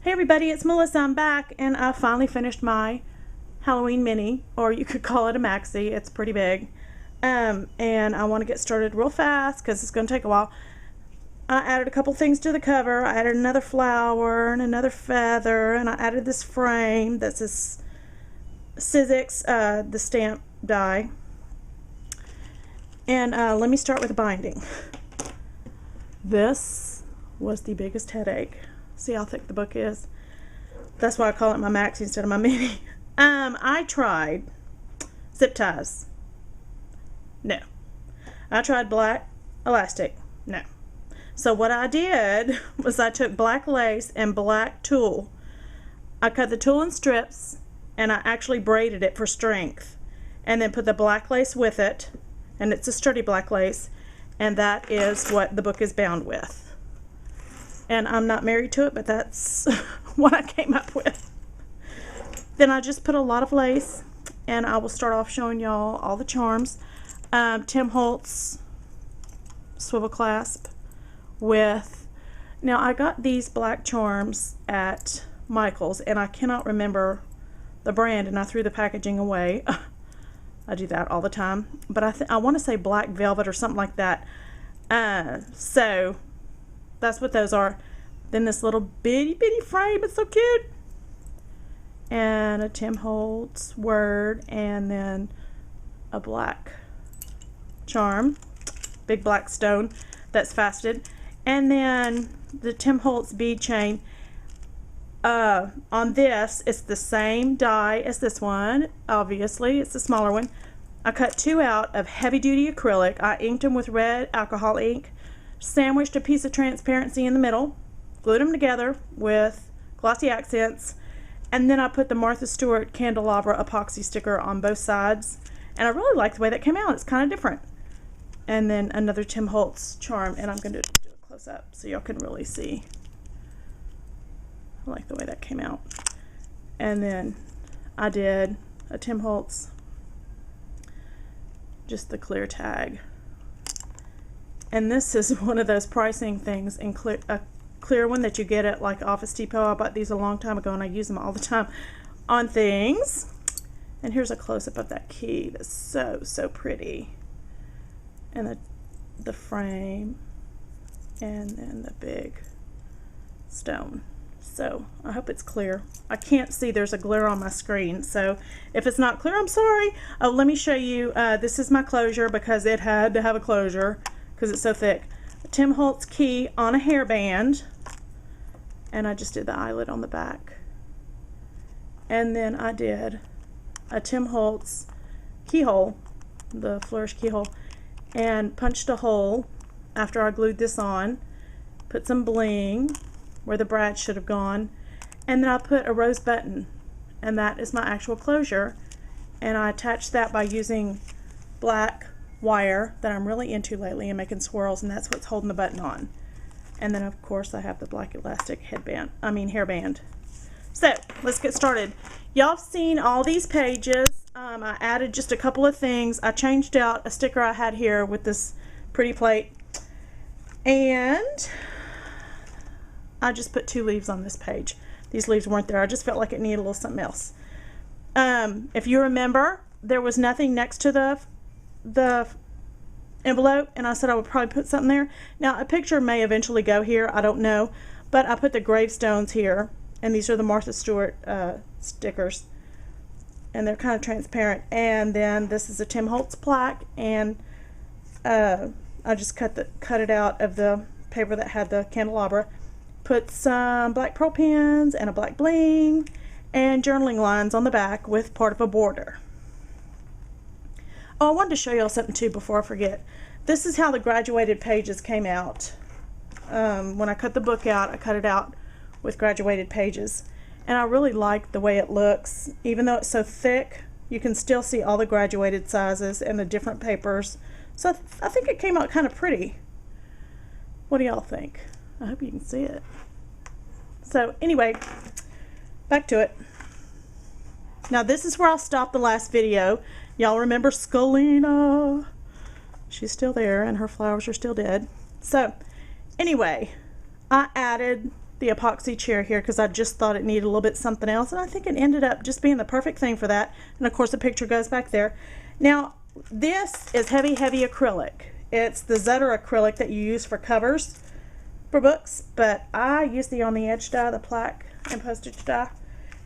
Hey everybody, it's Melissa. I'm back and I finally finished my Halloween mini, or you could call it a maxi. It's pretty big. And I want to get started real fast because it's going to take a while. I added a couple things to the cover. I added another flower and another feather, and I added this frame that's this Sizzix, the stamp die. And let me start with the binding. This was the biggest headache. See how thick the book is? That's why I call it my maxi instead of my mini. I tried zip ties. No. I tried black elastic. No. So what I did was I took black lace and black tulle. I cut the tulle in strips and I actually braided it for strength, and then put the black lace with it, and it's a sturdy black lace, and that is what the book is bound with. And I'm not married to it, but that's what I came up with. Then I just put a lot of lace, and I will start off showing y'all all the charms. Tim Holtz swivel clasp with, now I got these black charms at Michael's, and I cannot remember the brand, and I threw the packaging away. I do that all the time, but I want to say black velvet or something like that. So that's what those are. Then this little bitty frame, it's so cute. And a Tim Holtz word, and then a black charm, big black stone that's faceted. And then the Tim Holtz bead chain. On this, it's the same die as this one. Obviously, it's the smaller one. I cut two out of heavy duty acrylic. I inked them with red alcohol ink, sandwiched a piece of transparency in the middle, glued them together with glossy accents, and then I put the Martha Stewart candelabra epoxy sticker on both sides, and I really like the way that came out. It's kind of different. And then another Tim Holtz charm, and I'm going to do a close-up so y'all can really see. I like the way that came out. And then I did a Tim Holtz, just the clear tag. And this is one of those pricing things in a clear one that you get at like Office Depot. I bought these a long time ago and I use them all the time on things. And here's a close-up of that key that's so pretty. And the frame, and then the big stone. So I hope it's clear. I can't see, there's a glare on my screen, so if it's not clear, I'm sorry. Oh, let me show you. This is my closure because it had to have a closure because it's so thick. A Tim Holtz key on a hairband, and I just did the eyelid on the back. And then I did a Tim Holtz keyhole, the flourish keyhole, and punched a hole after I glued this on, put some bling where the brad should have gone, and then I put a rose button, and that is my actual closure. And I attached that by using black wire that I'm really into lately and making swirls, and that's what's holding the button on. And then of course I have the black elastic hairband. So let's get started. Y'all have seen all these pages. I added just a couple of things. I changed out a sticker I had here with this pretty plate, and I just put 2 leaves on this page. These leaves weren't there. I just felt like it needed a little something else. If you remember, there was nothing next to the envelope, and I said I would probably put something there. Now a picture may eventually go here, I don't know, but I put the gravestones here, and these are the Martha Stewart stickers, and they're kind of transparent. And then this is a Tim Holtz plaque, and I just cut it out of the paper that had the candelabra. Put some black pearl pins and a black bling and journaling lines on the back with part of a border. Oh, I wanted to show y'all something too before I forget. This is how the graduated pages came out. When I cut the book out, I cut it out with graduated pages, and I really like the way it looks. Even though it's so thick, you can still see all the graduated sizes and the different papers. So I think it came out kind of pretty. What do y'all think? I hope you can see it. So anyway, back to it. Now this is where I'll stop the last video. Y'all remember Scalina? She's still there and her flowers are still dead. So anyway, I added the epoxy chair here because I just thought it needed a little bit something else, and I think it ended up just being the perfect thing for that. And of course the picture goes back there. Now this is heavy acrylic. It's the Zutter acrylic that you use for covers for books, but I use the On the Edge die, the plaque and postage die.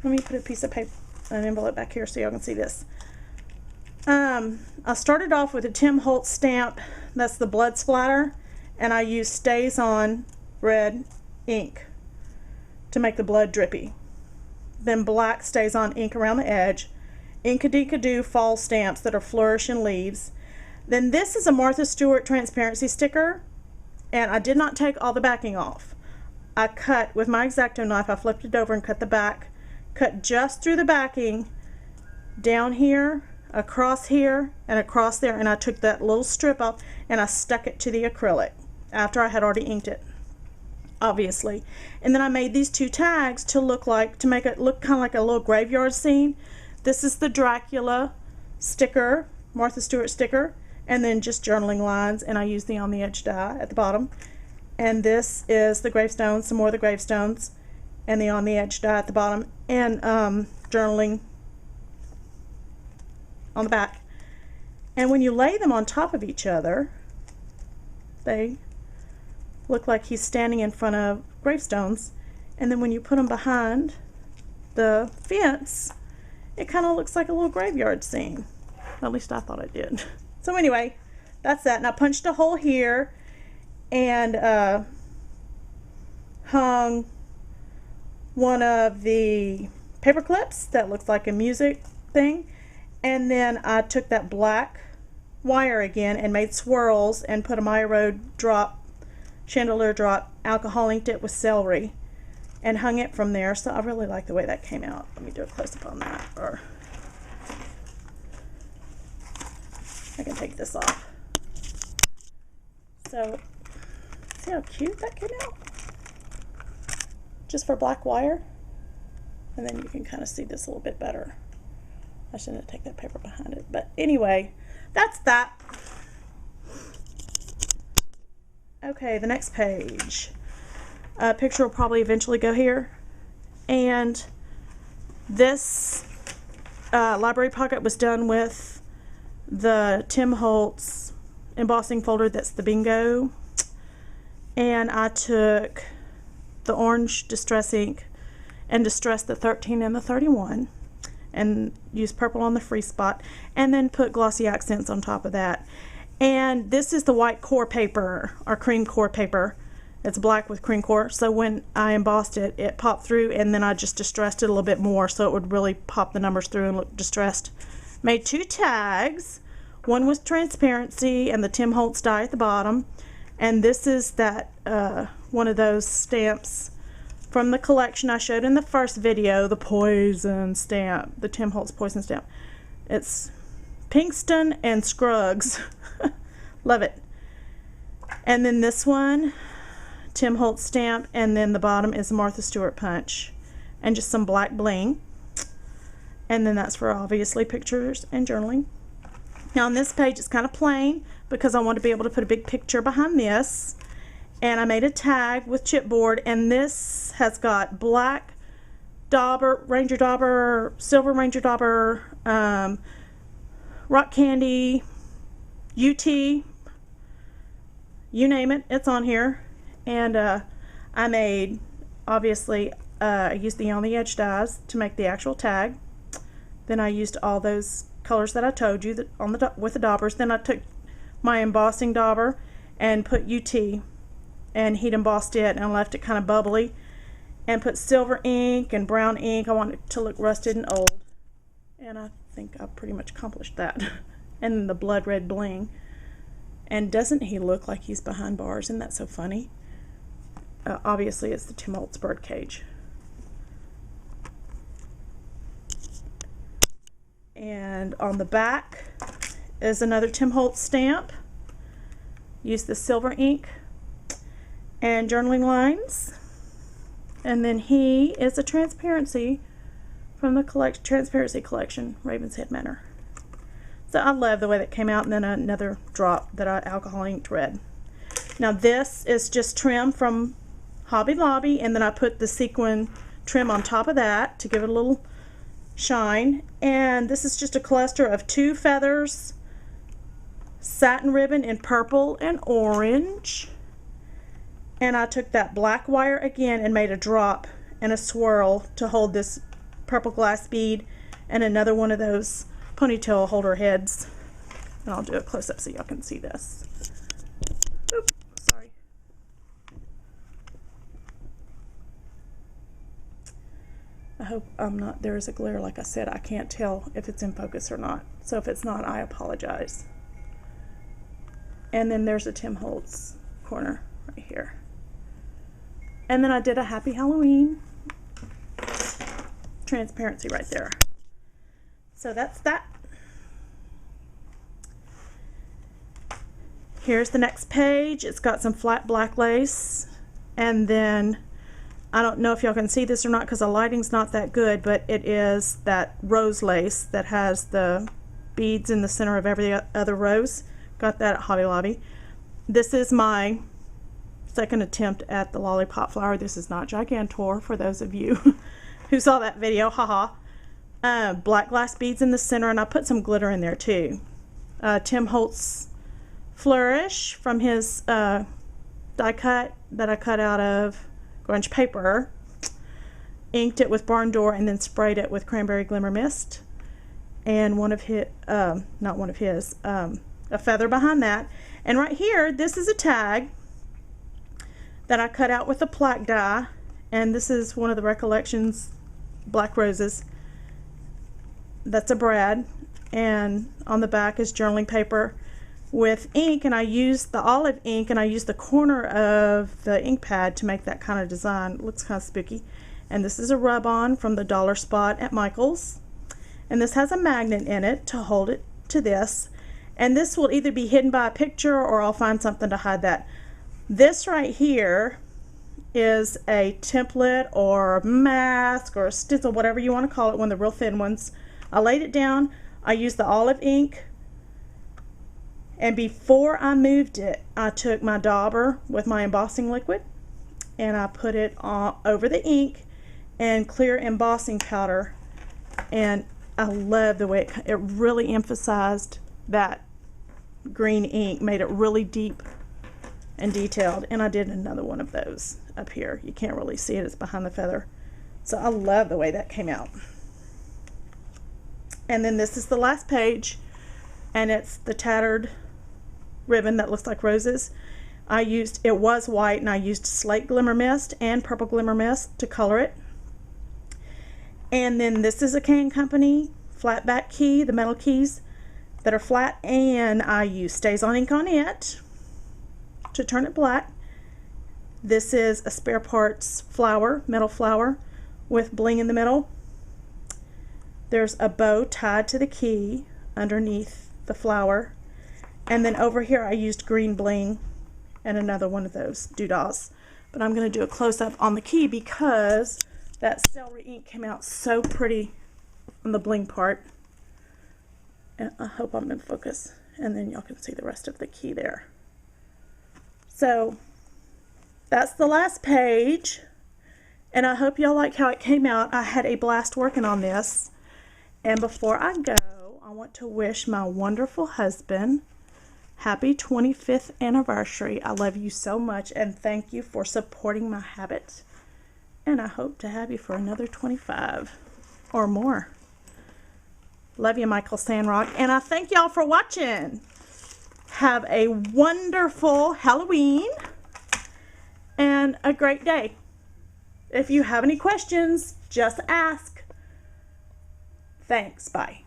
Let me put a piece of paper, an envelope back here so y'all can see this. I started off with a Tim Holtz stamp, that's the blood splatter, and I used Stays On red ink to make the blood drippy. Then black Stays On ink around the edge, Inkadikado fall stamps that are flourish and leaves. Then this is a Martha Stewart transparency sticker, and I did not take all the backing off. I cut with my X-Acto knife, I flipped it over and cut the back, cut just through the backing, down here, across here, and across there, and I took that little strip off and I stuck it to the acrylic after I had already inked it, obviously. And then I made these two tags to make it look kind of like a little graveyard scene. This is the Dracula sticker, Martha Stewart sticker, and then just journaling lines, and I used the On the Edge die at the bottom. And this is the gravestones, some more of the gravestones, and the On the Edge die at the bottom, and journaling on the back. And when you lay them on top of each other, they look like he's standing in front of gravestones. And then when you put them behind the fence, it kind of looks like a little graveyard scene. At least I thought it did. So anyway, that's that. And I punched a hole here and hung one of the paper clips that looks like a music thing. And then I took that black wire again and made swirls and put a Maya Road drop, chandelier drop, alcohol inked it with celery, and hung it from there. So I really like the way that came out. Let me do a close up on that, or I can take this off. So see how cute that came out? Just for black wire. And then you can kind of see this a little bit better. I shouldn't take that paper behind it. But anyway, that's that. Okay, the next page. A picture will probably eventually go here. And this library pocket was done with the Tim Holtz embossing folder. That's the Bingo. And I took the orange distress ink and distressed the 13 and the 31. And use purple on the free spot, and then put glossy accents on top of that. And this is the white core paper, or cream core paper. It's black with cream core, so when I embossed it, it popped through, and then I just distressed it a little bit more so it would really pop the numbers through and look distressed. Made two tags. One was transparency and the Tim Holtz die at the bottom, and this is that one of those stamps from the collection I showed in the first video, the Poison stamp, the Tim Holtz Poison stamp. It's Pinkston and Scruggs. Love it. And then this one, Tim Holtz stamp, and then the bottom is Martha Stewart punch. And just some black bling. And then that's for obviously pictures and journaling. Now on this page it's kind of plain because I want to be able to put a big picture behind this. And I made a tag with chipboard, and this has got black dauber, Ranger Dauber, silver Ranger Dauber, rock candy, UT, you name it, it's on here. And I made, obviously, I used the On the Edge dies to make the actual tag. Then I used all those colors that I told you that on the with the daubers. Then I took my embossing dauber and put UT. And heat embossed it and left it kind of bubbly, and put silver ink and brown ink. I want it to look rusted and old, and I think I pretty much accomplished that. And then the blood red bling. And doesn't he look like he's behind bars? Isn't that so funny? Obviously it's the Tim Holtz birdcage. And on the back is another Tim Holtz stamp. Use the silver ink and journaling lines. And then he is a transparency from the transparency collection, Raven's Head Manor. So I love the way that came out. And then another drop that I alcohol inked red. Now this is just trim from Hobby Lobby, and then I put the sequin trim on top of that to give it a little shine. And this is just a cluster of 2 feathers, satin ribbon in purple and orange. And I took that black wire again and made a drop and a swirl to hold this purple glass bead and another one of those ponytail holder heads. And I'll do a close-up so y'all can see this. Oops, sorry. I hope I'm not, there is a glare, like I said. I can't tell if it's in focus or not. So if it's not, I apologize. And then there's a Tim Holtz corner right here. And then I did a Happy Halloween transparency right there. So that's that. Here's the next page. It's got some flat black lace, and then I don't know if y'all can see this or not because the lighting's not that good, but it is that rose lace that has the beads in the center of every other rose. Got that at Hobby Lobby. This is my second attempt at the lollipop flower. This is not Gigantor, for those of you who saw that video, haha. Black glass beads in the center, and I put some glitter in there too. Tim Holtz Flourish from his die cut that I cut out of grunge paper. Inked it with Barn Door and then sprayed it with Cranberry Glimmer Mist. And one of his, not one of his, a feather behind that. And right here, this is a tag that I cut out with a plaque die. And this is one of the Recollections Black Roses. That's a brad. And on the back is journaling paper with ink, and I used the olive ink, and I used the corner of the ink pad to make that kind of design. It looks kind of spooky. And this is a rub-on from the Dollar Spot at Michael's. And this has a magnet in it to hold it to this. And this will either be hidden by a picture or I'll find something to hide that. This right here is a template or a mask or a stencil, whatever you want to call it, one of the real thin ones. I laid it down. I used the olive ink. And before I moved it, I took my dauber with my embossing liquid and I put it over the ink and clear embossing powder. And I love the way it really emphasized that green ink, made it really deep and detailed. And I did another one of those up here. You can't really see it, it's behind the feather. So I love the way that came out. And then this is the last page, and it's the tattered ribbon that looks like roses. It was white, and I used Slate Glimmer Mist and Purple Glimmer Mist to color it. And then this is a K & Company flat back key, the metal keys that are flat, and I use StazOn ink on it to turn it black. This is a spare parts flower, metal flower with bling in the middle. There's a bow tied to the key underneath the flower. And then over here I used green bling and another one of those doodahs. But I'm going to do a close-up on the key because that celery ink came out so pretty on the bling part. And I hope I'm in focus. And then y'all can see the rest of the key there. So that's the last page. And I hope y'all like how it came out. I had a blast working on this. And before I go, I want to wish my wonderful husband happy 25th anniversary. I love you so much, and thank you for supporting my habit. And I hope to have you for another 25 or more. Love you, Michael Sandrock. And I thank y'all for watching. Have a wonderful Halloween and a great day. If you have any questions, just ask. Thanks. Bye.